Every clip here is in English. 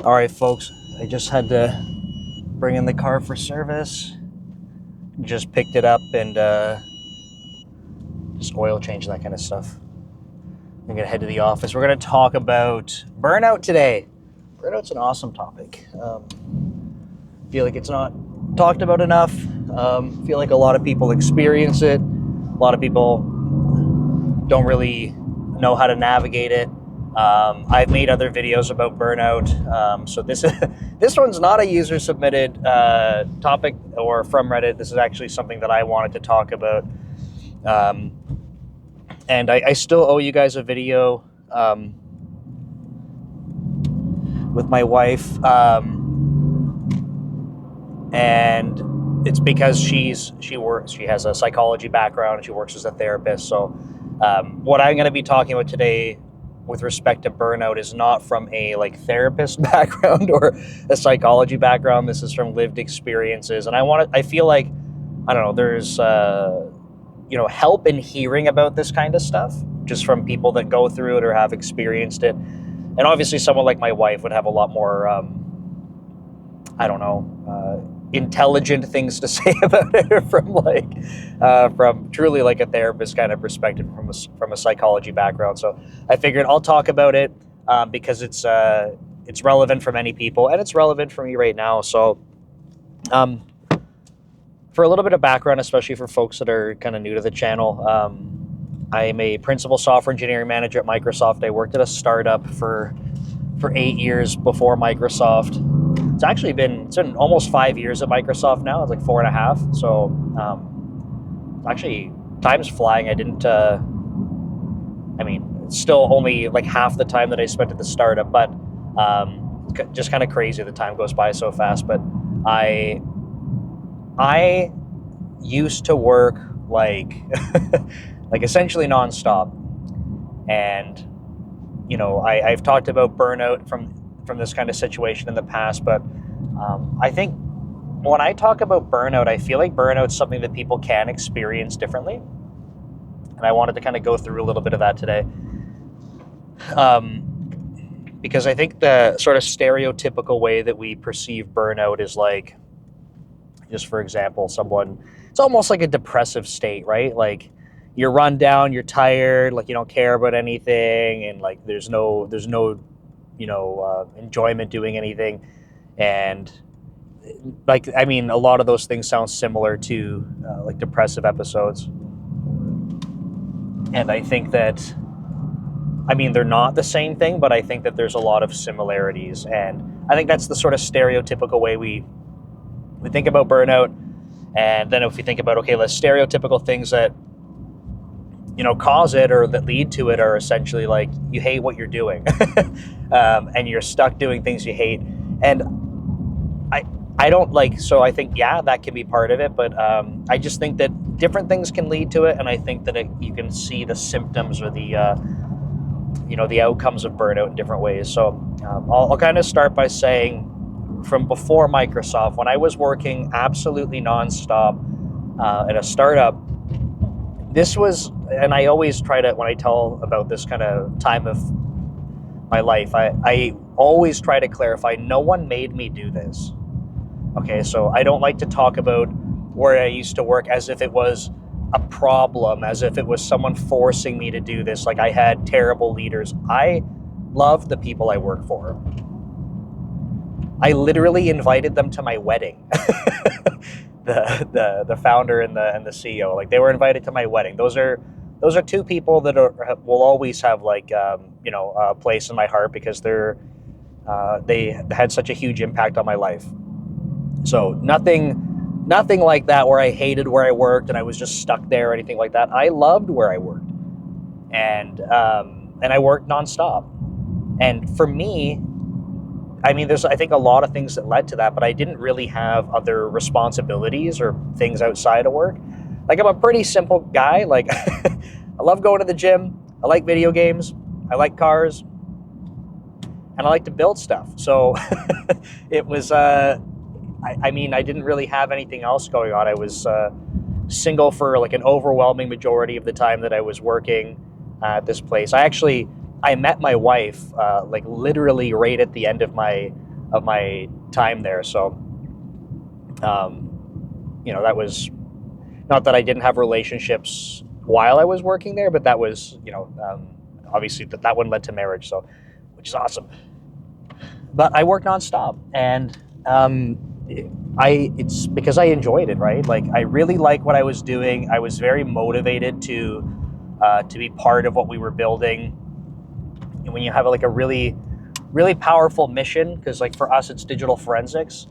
All right, folks, I just had to bring in the car for service. Just picked it up and just oil change, that kind of stuff. I'm going to head to the office. We're going to talk about burnout today. Burnout's an awesome topic. Feel like it's not talked about enough. Feel like a lot of people experience it. A lot of people don't really know how to navigate it. I've made other videos about burnout, so this one's not a user submitted topic or from Reddit. This is actually something that I wanted to talk about, and I still owe you guys a video with my wife, and it's because she has a psychology background and she works as a therapist. So what I'm going to be talking about today with respect to burnout is not from a therapist background or a psychology background. This is from lived experiences, and I feel like, I don't know, there's help in hearing about this kind of stuff just from people that go through it or have experienced it. And obviously someone like my wife would have a lot more intelligent things to say about it from truly like a therapist kind of perspective, from a psychology background. So I figured I'll talk about it because it's relevant for many people, and it's relevant for me right now. So for a little bit of background, especially for folks that are kind of new to the channel, I am a principal software engineering manager at Microsoft. I worked at a startup for 8 years before Microsoft. It's been almost 5 years at Microsoft now. It's like 4.5. So actually, time's flying. It's still only like half the time that I spent at the startup, but just kind of crazy. The time goes by so fast. But I used to work like essentially nonstop, and I've talked about burnout from this kind of situation in the past, but I think when I talk about burnout, I feel like burnout's something that people can experience differently, and I wanted to kind of go through a little bit of that today, because I think the sort of stereotypical way that we perceive burnout is like, just for example, it's almost like a depressive state, right? Like, you're run down, you're tired, like you don't care about anything, and like there's no enjoyment doing anything. And a lot of those things sound similar to like depressive episodes. And I think that, they're not the same thing, but I think that there's a lot of similarities. And I think that's the sort of stereotypical way we think about burnout. And then if we think about, okay, let's stereotypical things that cause it or that lead to it are essentially like you hate what you're doing, and you're stuck doing things you hate. And I don't like, so I think, yeah, that can be part of it, but I just think that different things can lead to it, and I think that you can see the symptoms or the outcomes of burnout in different ways. So I'll kind of start by saying, from before Microsoft, when I was working absolutely nonstop at a startup, this was, and I always try to, when I tell about this kind of time of my life, I always try to clarify, no one made me do this. Okay, so I don't like to talk about where I used to work as if it was a problem, as if it was someone forcing me to do this, like I had terrible leaders. I love the people I work for. I literally invited them to my wedding. The founder and the CEO, like they were invited to my wedding. Those are two people that will always have a place in my heart, because they had such a huge impact on my life. So nothing like that where I hated where I worked and I was just stuck there or anything like that. I loved where I worked, and I worked nonstop. And for me, there's, I think, a lot of things that led to that, but I didn't really have other responsibilities or things outside of work. Like, I'm a pretty simple guy. Like, I love going to the gym. I like video games. I like cars. And I like to build stuff. So it was, I didn't really have anything else going on. I was single for like an overwhelming majority of the time that I was working at this place. I met my wife literally right at the end of my time there. So, that was not that I didn't have relationships while I was working there, but that was, obviously that one led to marriage. So, which is awesome. But I worked nonstop, and it's because I enjoyed it, right? Like I really like what I was doing. I was very motivated to be part of what we were building. And when you have like a really, really powerful mission, because like for us it's digital forensics,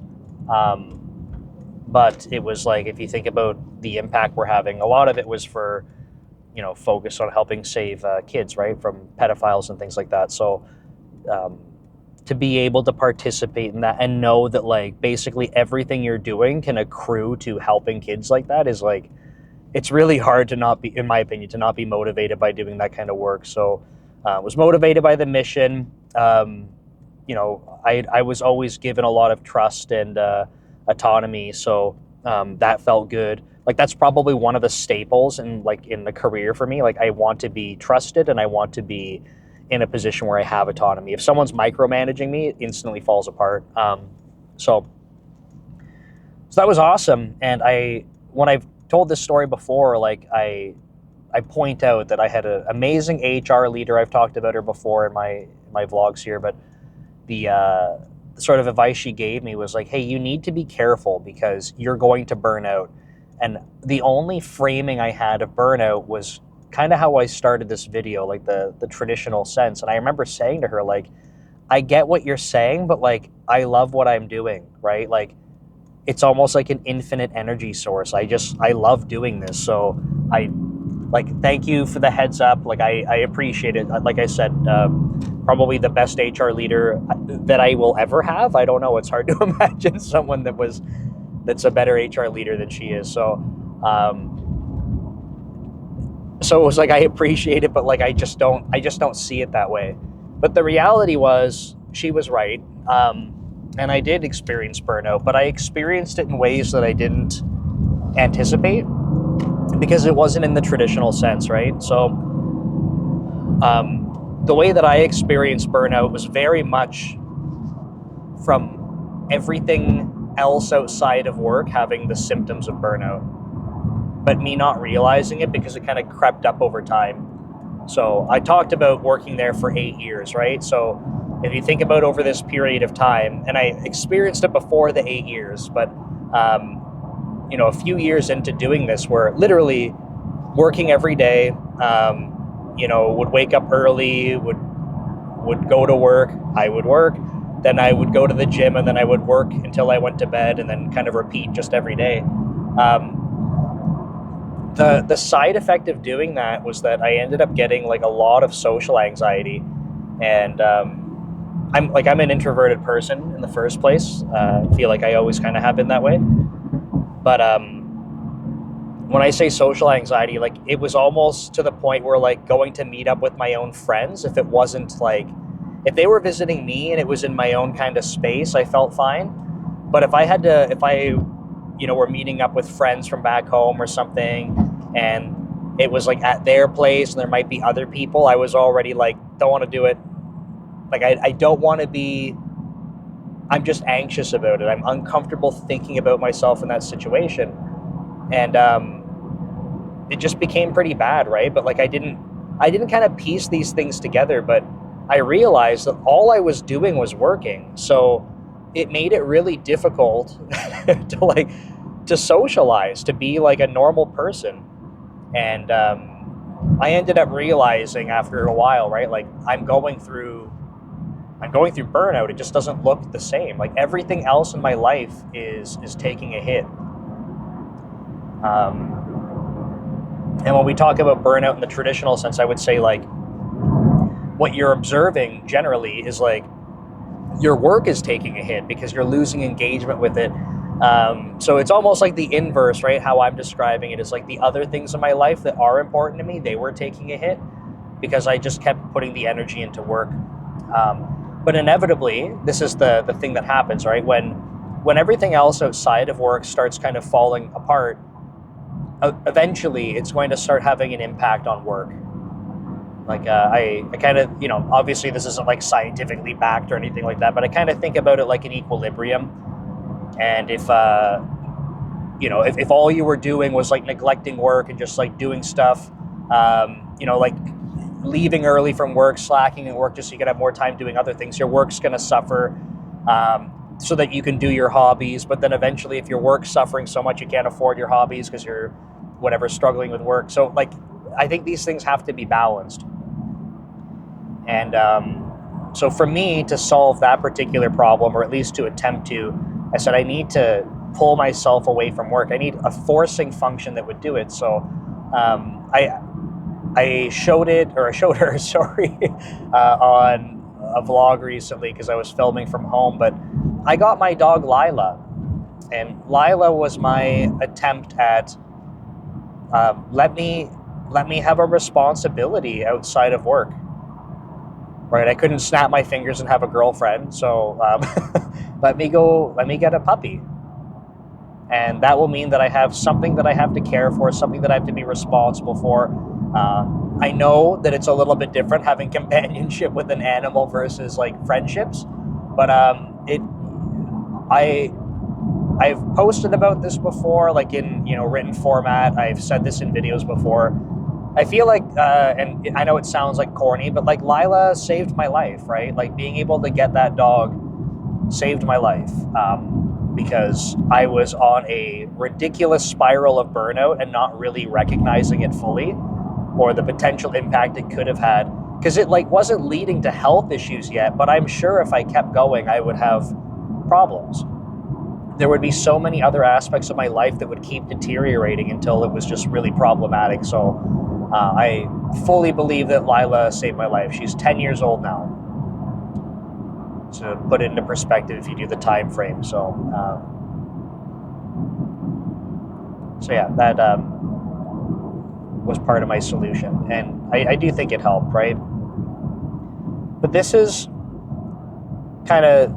but it was like if you think about the impact we're having, a lot of it was for focused on helping save kids, right, from pedophiles and things like that. So to be able to participate in that and know that like basically everything you're doing can accrue to helping kids like that is like, it's really hard to not be, in my opinion, to not be motivated by doing that kind of work. So was motivated by the mission. I was always given a lot of trust and autonomy. So that felt good. Like that's probably one of the staples in the career for me. Like I want to be trusted and I want to be in a position where I have autonomy. If someone's micromanaging me, it instantly falls apart. So that was awesome. And when I've told this story before, like I point out that I had an amazing HR leader. I've talked about her before in my vlogs here, but the sort of advice she gave me was like, hey, you need to be careful because you're going to burn out. And the only framing I had of burnout was kind of how I started this video, like the traditional sense. And I remember saying to her, like, I get what you're saying, but like, I love what I'm doing, right? Like, it's almost like an infinite energy source. I love doing this. So thank you for the heads up. Like, I appreciate it. Like I said, probably the best HR leader that I will ever have. I don't know. It's hard to imagine someone that's a better HR leader than she is. So it was like, I appreciate it, but like, I just don't see it that way. But the reality was she was right. And I did experience burnout, but I experienced it in ways that I didn't anticipate because it wasn't in the traditional sense, right? So the way that I experienced burnout was very much from everything else outside of work having the symptoms of burnout, but me not realizing it because it kind of crept up over time. So I talked about working there for 8 years, right? So if you think about over this period of time, and I experienced it before the 8 years, but a few years into doing this, where literally working every day, would wake up early, would go to work, I would work, then I would go to the gym, and then I would work until I went to bed, and then kind of repeat just every day. The side effect of doing that was that I ended up getting like a lot of social anxiety, and I'm an introverted person in the first place. I feel like I always kind of have been that way. But when I say social anxiety, like it was almost to the point where like going to meet up with my own friends, if it wasn't like, if they were visiting me and it was in my own kind of space, I felt fine. But if I were meeting up with friends from back home or something, and it was like at their place and there might be other people, I was already like, don't want to do it. Like I don't want to be, I'm just anxious about it. I'm uncomfortable thinking about myself in that situation. And it just became pretty bad, right? But like I didn't kind of piece these things together, but I realized that all I was doing was working. So it made it really difficult to socialize, to be like a normal person. And I ended up realizing after a while, right? Like I'm going through burnout. It just doesn't look the same. Like everything else in my life is taking a hit. And when we talk about burnout in the traditional sense, I would say like what you're observing generally is like your work is taking a hit because you're losing engagement with it. So it's almost like the inverse, right? How I'm describing it is like the other things in my life that are important to me, they were taking a hit because I just kept putting the energy into work. But inevitably, this is the thing that happens, right? When everything else outside of work starts kind of falling apart, eventually it's going to start having an impact on work. Like I kind of, obviously this isn't like scientifically backed or anything like that, but I kind of think about it like an equilibrium. And if all you were doing was like neglecting work and just like doing stuff, like leaving early from work, slacking at work just so you can have more time doing other things, your work's going to suffer, so that you can do your hobbies. But then eventually, if your work's suffering so much you can't afford your hobbies because you're whatever struggling with work. So like, I think these things have to be balanced. And so for me to solve that particular problem, or at least to attempt to, I said I need to pull myself away from work. I need a forcing function that would do it. So I showed her, sorry, on a vlog recently because I was filming from home. But I got my dog Lila, and Lila was my attempt at let me have a responsibility outside of work. Right, I couldn't snap my fingers and have a girlfriend, so let me get a puppy, and that will mean that I have something that I have to care for, something that I have to be responsible for. I know that it's a little bit different having companionship with an animal versus like friendships, but I've posted about this before, like in written format. I've said this in videos before. I feel like, and I know it sounds like corny, but like Lila saved my life, right? Like being able to get that dog saved my life, because I was on a ridiculous spiral of burnout and not really recognizing it fully, or the potential impact it could have had. Because it like wasn't leading to health issues yet, but I'm sure if I kept going, I would have problems. There would be so many other aspects of my life that would keep deteriorating until it was just really problematic. So I fully believe that Lila saved my life. She's 10 years old now. To put it into perspective, if you do the time frame. So yeah, that was part of my solution. And I do think it helped, right? But this is kind of,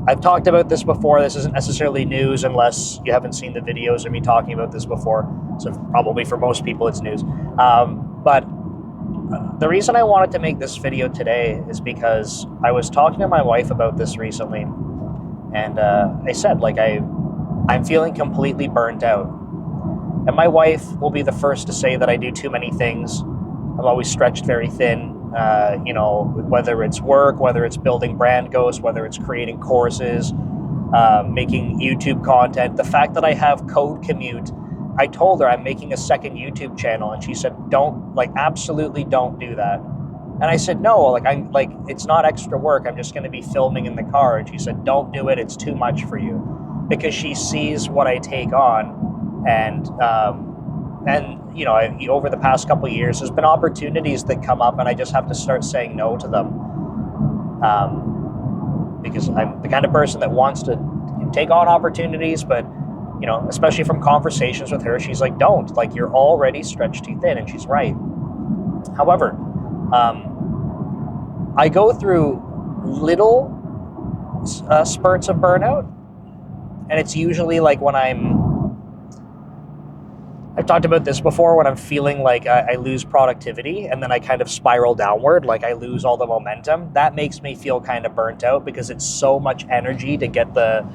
I've talked about this before. This isn't necessarily news unless you haven't seen the videos of me talking about this before. So probably for most people it's news. But the reason I wanted to make this video today is because I was talking to my wife about this recently. And I said, like, I'm feeling completely burnt out. And my wife will be the first to say that I do too many things. I'm always stretched very thin. Whether it's work, whether it's building brand ghosts, whether it's creating courses, making YouTube content. The fact that I have Commute, I told her I'm making a second YouTube channel, and she said, absolutely don't do that. And I said, no, it's not extra work. I'm just going to be filming in the car. And she said, don't do it. It's too much for you, because she sees what I take on. And over the past couple of years, there's been opportunities that come up, and I just have to start saying no to them, because I'm the kind of person that wants to take on opportunities, but especially from conversations with her, she's like, don't, like, you're already stretched too thin, and she's right. However, I go through little spurts of burnout, and it's usually like when I've talked about this before, when I'm feeling like I lose productivity and then I kind of spiral downward, like I lose all the momentum. That makes me feel kind of burnt out, because it's so much energy to get the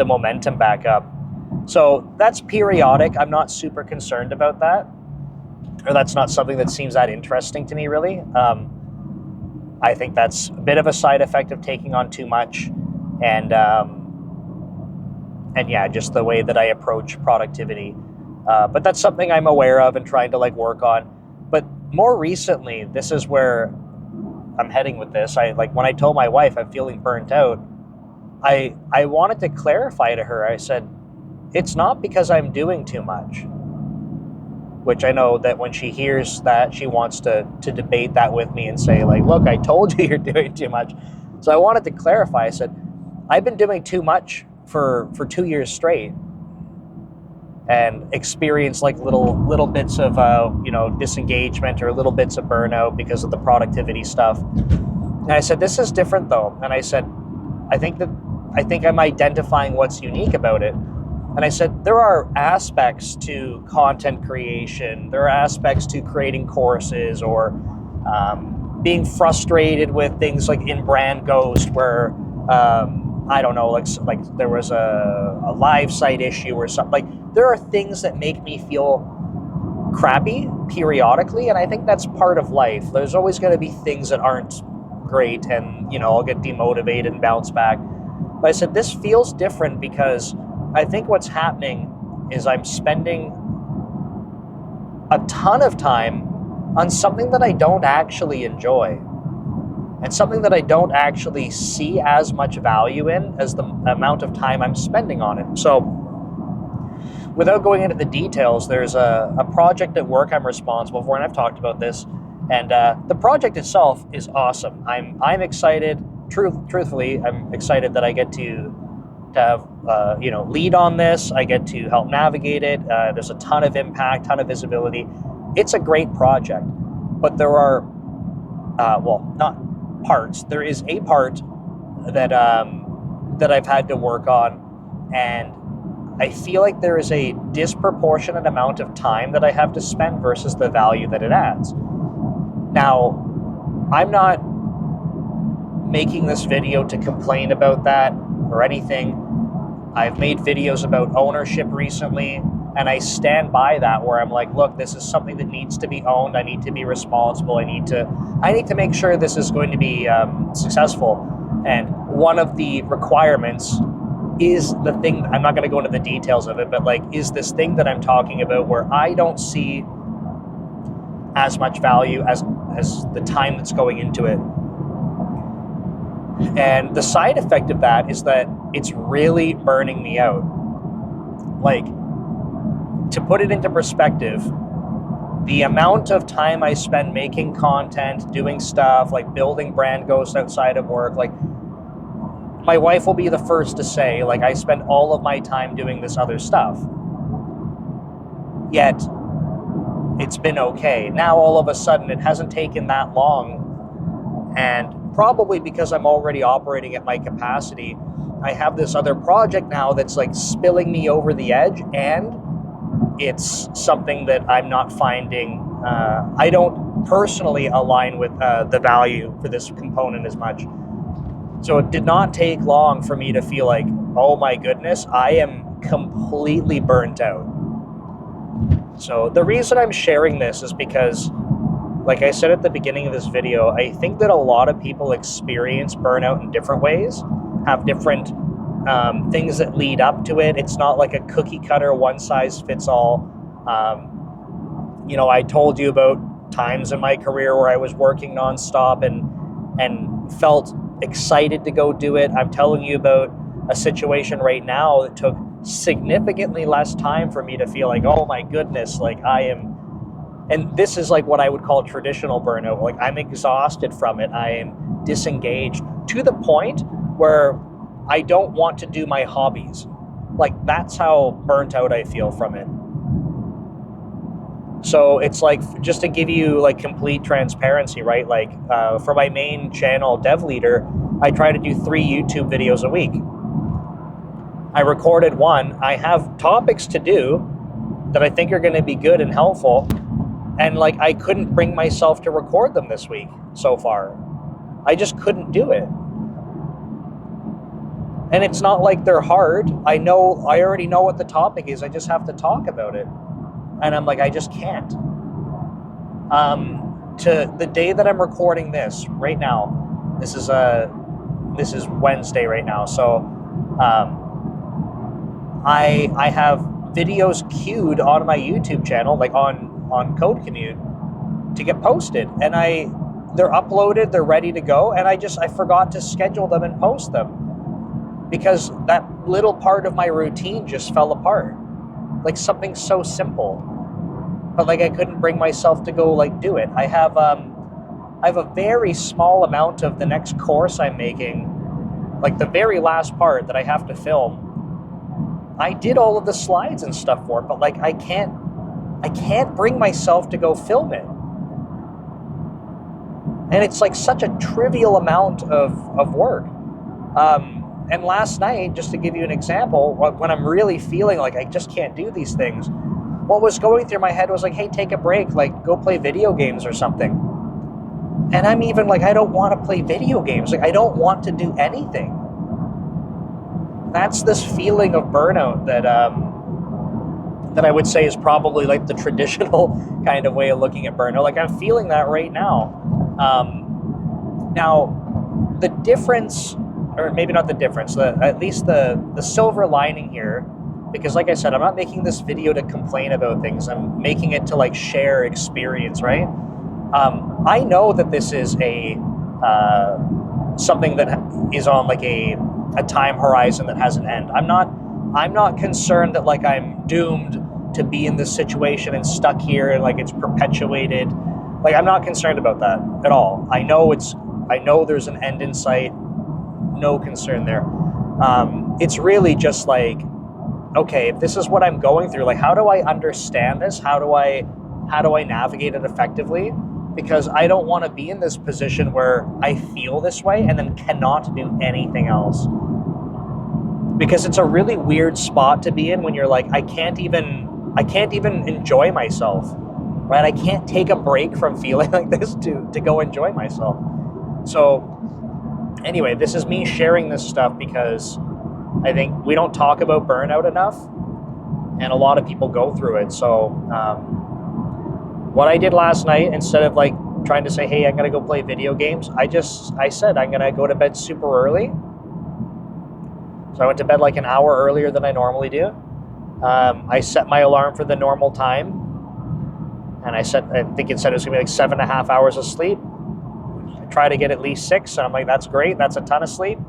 momentum back up. So that's periodic. I'm not super concerned about that, or that's not something that seems that interesting to me, really. I think that's a bit of a side effect of taking on too much, and yeah, just the way that I approach productivity. But that's something I'm aware of and trying to work on. But more recently, this is where I'm heading with this. When I told my wife I'm feeling burnt out, I wanted to clarify to her. I said, it's not because I'm doing too much, which I know that when she hears that, she wants to debate that with me and say, look, I told you you're doing too much. So I wanted to clarify. I said, I've been doing too much for 2 years straight, and experience little bits of disengagement or little bits of burnout because of the productivity stuff. And I said, this is different though. And I said, I think I'm identifying what's unique about it. And I said, there are aspects to content creation, there are aspects to creating courses, or being frustrated with things like in Brand Ghost, where I don't know, like there was a live site issue or something. Like, there are things that make me feel crappy periodically, and I think that's part of life. There's always going to be things that aren't great, and I'll get demotivated and bounce back. But I said, this feels different because I think what's happening is I'm spending a ton of time on something that I don't actually enjoy, and something that I don't actually see as much value in as the amount of time I'm spending on it. So without going into the details, there's a project at work I'm responsible for, and I've talked about this, and the project itself is awesome. I'm excited. Truthfully, I'm excited that I get to have lead on this. I get to help navigate it. There's a ton of impact, ton of visibility. It's a great project, but there are not parts. There is a part that I've had to work on, and I feel like there is a disproportionate amount of time that I have to spend versus the value that it adds. Now, I'm not making this video to complain about that or anything. I've made videos about ownership recently, and I stand by that, where I'm like, look, this is something that needs to be owned. I need to be responsible. I need to make sure this is going to be successful. And one of the requirements is the thing, I'm not going to go into the details of it, but like, is this thing that I'm talking about where I don't see as much value as the time that's going into it. And the side effect of that is that it's really burning me out. Like, to put it into perspective, the amount of time I spend making content, doing stuff, like building Brand Ghost outside of work, like, my wife will be the first to say, like, I spend all of my time doing this other stuff. Yet, it's been okay. Now, all of a sudden, it hasn't taken that long, and probably because I'm already operating at my capacity, I have this other project now that's like spilling me over the edge, and it's something that I'm not finding, I don't personally align with the value for this component as much. So it did not take long for me to feel like, oh my goodness, I am completely burnt out. So the reason I'm sharing this is because, like I said at the beginning of this video, I think that a lot of people experience burnout in different ways, have different things that lead up to it. It's not like a cookie cutter, one size fits all. I told you about times in my career where I was working nonstop and felt excited to go do it. I'm telling you about a situation right now that took significantly less time for me to feel like, oh my goodness, like I am. And this is like what I would call traditional burnout. Like, I'm exhausted from it. I am disengaged to the point where I don't want to do my hobbies. Like, that's how burnt out I feel from it. So it's like, just to give you like complete transparency, right? Like, for my main channel, Dev Leader, I try to do 3 YouTube videos a week. I recorded one. I have topics to do that I think are going to be good and helpful. And like, I couldn't bring myself to record them this week so far. I just couldn't do it. And it's not like they're hard. I already know what the topic is. I just have to talk about it. And I'm like, I just can't. To the day that I'm recording this right now, this is Wednesday right now. So I have videos queued on my YouTube channel, like on Commute, to get posted, and they're uploaded, they're ready to go, and I forgot to schedule them and post them because that little part of my routine just fell apart. Like, something so simple, but like I couldn't bring myself to go like do it. I have a very small amount of the next course I'm making, like the very last part that I have to film. I did all of the slides and stuff for it, but like I can't bring myself to go film it. And it's like such a trivial amount of work. And last night, just to give you an example, when I'm really feeling like I just can't do these things, what was going through my head was like, hey, take a break, like go play video games or something. And I'm even like, I don't want to play video games. Like, I don't want to do anything. That's this feeling of burnout that I would say is probably like the traditional kind of way of looking at burnout. Like, I'm feeling that right now. Now, the difference, or maybe not the difference, at least the silver lining here, because like I said, I'm not making this video to complain about things. I'm making it to like share experience, right? I know that this is something that is on like a time horizon that has an end. I'm not concerned that like I'm doomed to be in this situation and stuck here and like it's perpetuated. Like, I'm not concerned about that at all. I know there's an end in sight. No concern there. It's really just like, okay, if this is what I'm going through, like, how do I understand this? How do I navigate it effectively? Because I don't want to be in this position where I feel this way and then cannot do anything else. Because it's a really weird spot to be in when you're like, I can't even enjoy myself, right? I can't take a break from feeling like this to go enjoy myself. So anyway, this is me sharing this stuff because I think we don't talk about burnout enough, and a lot of people go through it. So what I did last night, instead of like trying to say, hey, I'm going to go play video games, I said I'm going to go to bed super early. So I went to bed like an hour earlier than I normally do. I set my alarm for the normal time, and I think it said it was going to be like 7.5 hours of sleep. I try to get at least 6, and I'm like, that's great. That's a ton of sleep.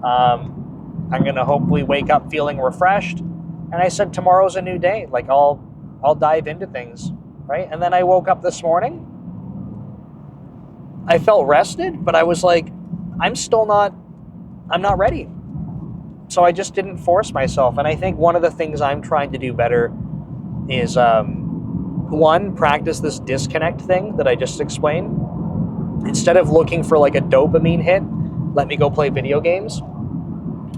I'm going to hopefully wake up feeling refreshed. And I said, tomorrow's a new day. Like, I'll dive into things, right? And then I woke up this morning. I felt rested, but I was like, I'm not ready. So I just didn't force myself. And I think one of the things I'm trying to do better is, one, practice this disconnect thing that I just explained. Instead of looking for like a dopamine hit, let me go play video games,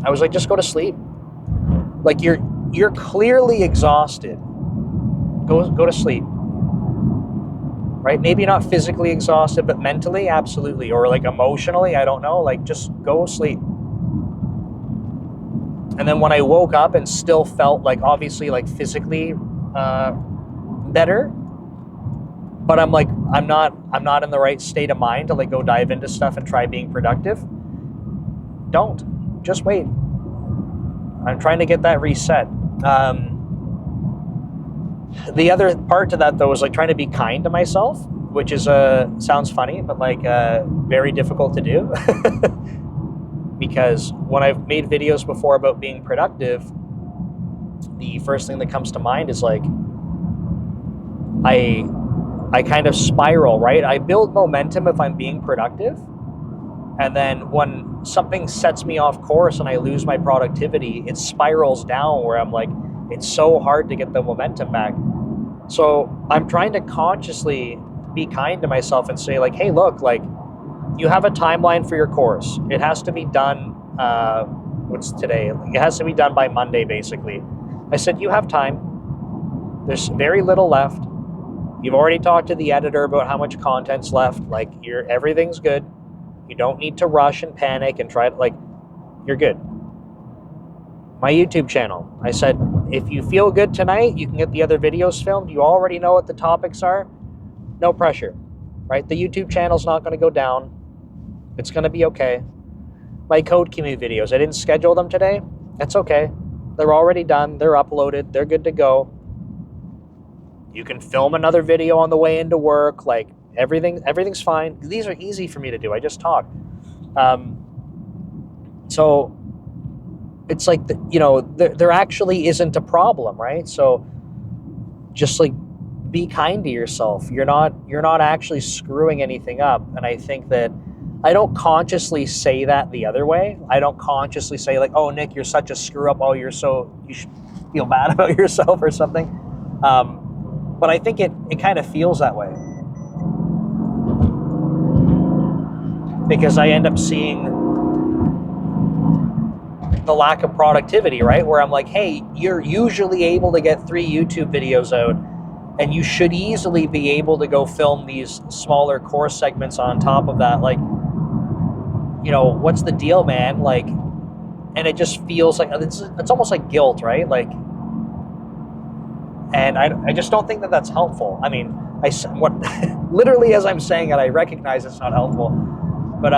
I was like, just go to sleep. Like, you're clearly exhausted. Go to sleep. Right? Maybe not physically exhausted, but mentally, absolutely. Or like emotionally, I don't know. Like, just go sleep. And then when I woke up and still felt like, obviously, like physically better, but I'm like, I'm not in the right state of mind to like go dive into stuff and try being productive. Don't. Just wait. I'm trying to get that reset. The other part to that, though, is like trying to be kind to myself, which is sounds funny, but like very difficult to do. Because when I've made videos before about being productive, the first thing that comes to mind is like, I kind of spiral, right? I build momentum if I'm being productive. And then when something sets me off course and I lose my productivity, it spirals down where I'm like, it's so hard to get the momentum back. So I'm trying to consciously be kind to myself and say like, hey, look, like, you have a timeline for your course. It has to be done, what's today? It has to be done by Monday, basically. I said, you have time. There's very little left. You've already talked to the editor about how much content's left. Like, everything's good. You don't need to rush and panic and try to, like, you're good. My YouTube channel, I said, if you feel good tonight, you can get the other videos filmed. You already know what the topics are. No pressure, right? The YouTube channel's not going to go down. It's going to be okay. My Code Commute videos, I didn't schedule them today. That's okay. They're already done. They're uploaded. They're good to go. You can film another video on the way into work. Like, everything's fine. These are easy for me to do. I just talk. So it's like, there actually isn't a problem, right? So just like, be kind to yourself. You're not actually screwing anything up. And I think that I don't consciously say that the other way. I don't consciously say like, oh, Nick, you're such a screw up. Oh, you should feel bad about yourself or something. But I think it kind of feels that way. Because I end up seeing the lack of productivity, right? Where I'm like, hey, you're usually able to get 3 YouTube videos out And you should easily be able to go film these smaller course segments on top of that. Like, what's the deal, man? Like, and it just feels like it's almost like guilt, right? Like, and I just don't think that that's helpful. I mean, what literally as I'm saying it, I recognize it's not helpful, but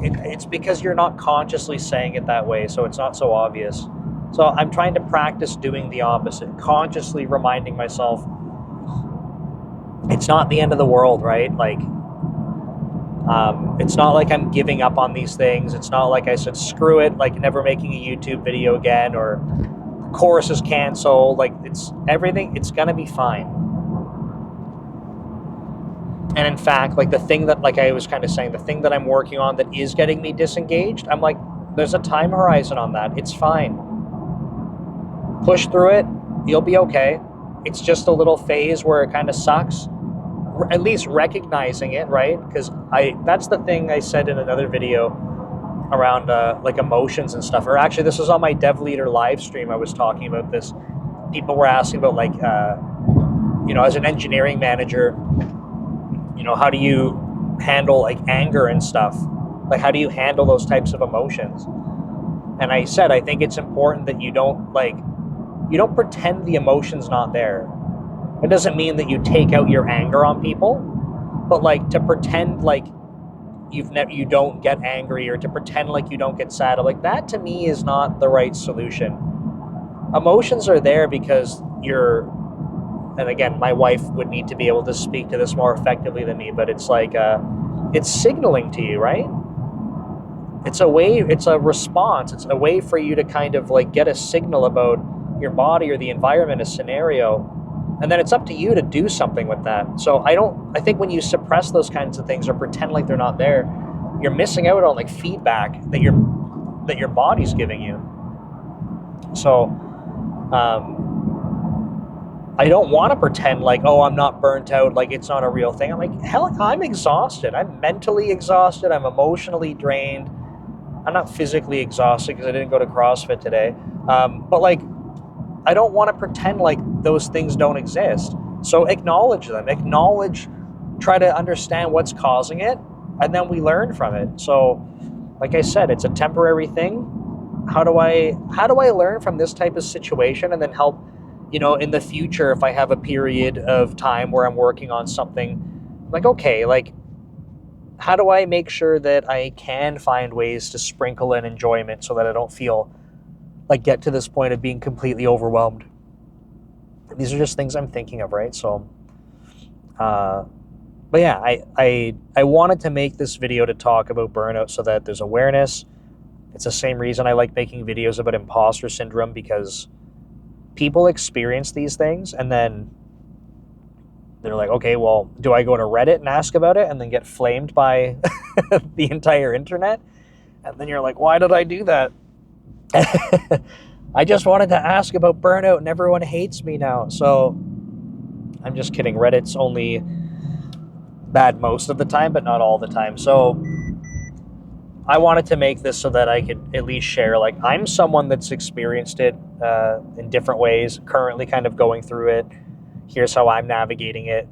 it's because you're not consciously saying it that way, so it's not so obvious. So I'm trying to practice doing the opposite, consciously reminding myself it's not the end of the world, right? Like, it's not like I'm giving up on these things. It's not like I said, screw it, like never making a YouTube video again, or the course is canceled. Like, it's gonna be fine. And in fact, like the thing that, like I was kind of saying, the thing that I'm working on that is getting me disengaged, I'm like, there's a time horizon on that. It's fine. Push through it. You'll be okay. It's just a little phase where it kind of sucks. At least recognizing it, right? Because that's the thing I said in another video around like emotions and stuff. Or actually, this was on my Dev Leader live stream. I was talking about this. People were asking about like, as an engineering manager, how do you handle like anger and stuff? Like, how do you handle those types of emotions? And I said, I think it's important that you don't pretend the emotion's not there. It doesn't mean that you take out your anger on people, but like to pretend like you don't get angry, or to pretend like you don't get sad, like that to me is not the right solution. Emotions are there because and again, my wife would need to be able to speak to this more effectively than me, but it's like, it's signaling to you, right? It's a response. It's a way for you to kind of like get a signal about your body or the environment, a scenario, and then it's up to you to do something with that. So I think when you suppress those kinds of things or pretend like they're not there, you're missing out on like feedback that your body's giving you. So, I don't want to pretend like, oh, I'm not burnt out, like it's not a real thing. I'm like, hell, I'm exhausted. I'm mentally exhausted. I'm emotionally drained. I'm not physically exhausted because I didn't go to CrossFit today. But like, I don't want to pretend like those things don't exist. So acknowledge them. Try to understand what's causing it, and then we learn from it. So, like I said, it's a temporary thing. How do I learn from this type of situation and then help, in the future, if I have a period of time where I'm working on something, like, okay, like, how do I make sure that I can find ways to sprinkle in enjoyment so that I don't feel like get to this point of being completely overwhelmed? These are just things I'm thinking of, right? So, but yeah, I wanted to make this video to talk about burnout so that there's awareness. It's the same reason I like making videos about imposter syndrome, because people experience these things and then they're like, okay, well, do I go to Reddit and ask about it and then get flamed by the entire internet? And then you're like, why did I do that? I just wanted to ask about burnout and everyone hates me now. So I'm just kidding. Reddit's only bad most of the time, but not all the time. So I wanted to make this so that I could at least share, like, I'm someone that's experienced it in different ways, currently kind of going through it. Here's how I'm navigating it.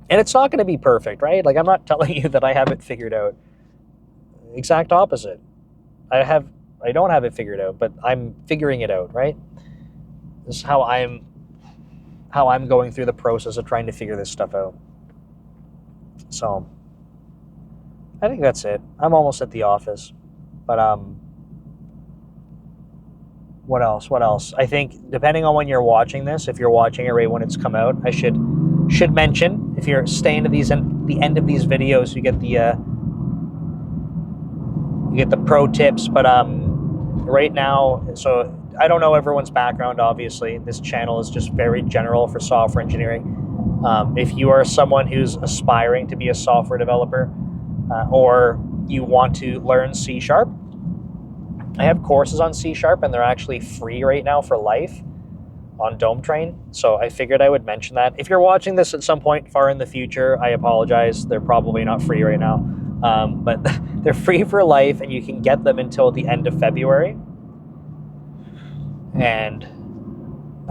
And it's not going to be perfect, right? Like, I'm not telling you that I have it figured out. Exact opposite. I don't have it figured out, but I'm figuring it out, right? This is how I'm going through the process of trying to figure this stuff out. So I think that's it. I'm almost at the office. But what else? I think depending on when you're watching this, if you're watching it right when it's come out, I should mention, if you're staying to the end of these videos, you get the pro tips. But right now, so I don't know everyone's background, obviously. This channel is just very general for software engineering. If you are someone who's aspiring to be a software developer, or you want to learn C#, I have courses on C# and they're actually free right now for life on Dome Train. So I figured I would mention that. If you're watching this at some point far in the future, I apologize. They're probably not free right now. But they're free for life and you can get them until the end of February. And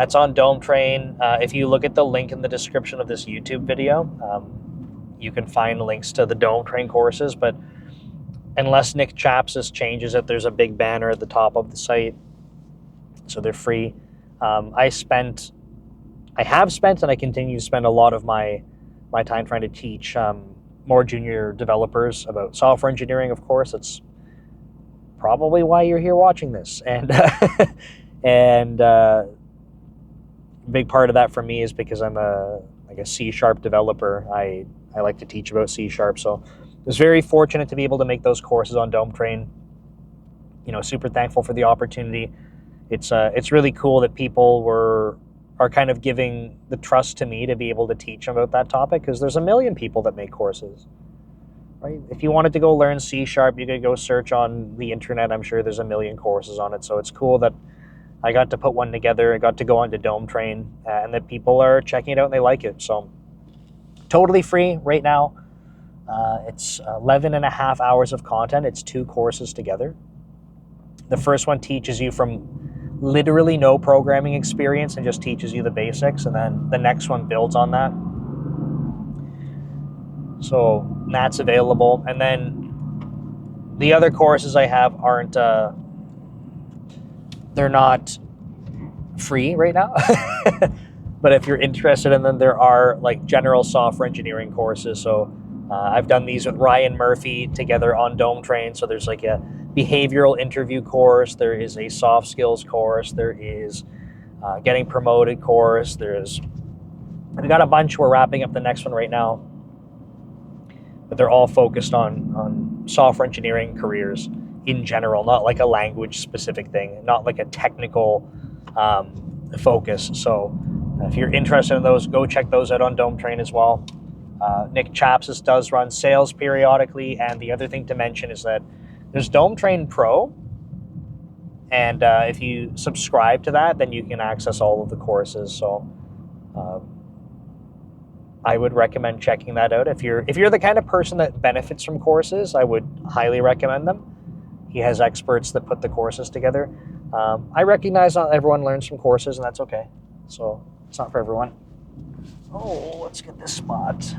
That's on Dome Train. If you look at the link in the description of this YouTube video, you can find links to the Dome Train courses, but unless Nick Chapsis changes it, there's a big banner at the top of the site, so they're free. I have spent, and I continue to spend a lot of my time trying to teach more junior developers about software engineering. Of course, it's probably why you're here watching this, and and big part of that for me is because I'm a C# developer. I like to teach about C#, so I was very fortunate to be able to make those courses on Dome Train. Super thankful for the opportunity. It's really cool that people are kind of giving the trust to me to be able to teach them about that topic, because there's a million people that make courses, right? If you wanted to go learn C#, you could go search on the internet. I'm sure there's a million courses on it. So it's cool that I got to put one together. I got to go onto Dome Train, and that people are checking it out and they like it. So totally free right now. It's 11 and a half hours of content. It's 2 courses together. The first one teaches you from literally no programming experience and just teaches you the basics, and then the next one builds on that. So that's available. And then the other courses I have aren't they're not free right now. But if you're interested in them, there are like general software engineering courses. So I've done these with Ryan Murphy together on Dome Train. So there's like a behavioral interview course. There is a soft skills course. There is getting promoted course. We've got a bunch. We're wrapping up the next one right now. But they're all focused on software engineering careers in general, not like a language specific thing, not like a technical focus. So if you're interested in those, go check those out on Dome Train as well. Nick Chapsis does run sales periodically, and the other thing to mention is that there's Dome Train Pro, and if you subscribe to that, then you can access all of the courses. So I would recommend checking that out. If you're the kind of person that benefits from courses, I would highly recommend them. He has experts that put the courses together. I recognize not everyone learns from courses, and that's okay. So it's not for everyone. Oh, let's get this spot.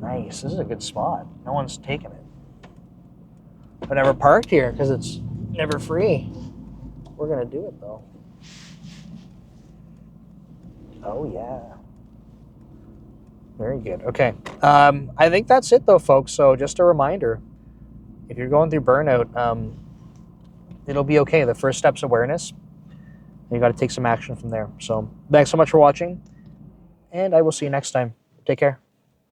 Nice. This is a good spot. No one's taken it. I've never parked here because it's never free. We're going to do it, though. Oh, yeah. Very good. Okay. I think that's it, though, folks. So just a reminder, if you're going through burnout, it'll be okay. The first step's awareness. You got to take some action from there. So thanks so much for watching, and I will see you next time. Take care.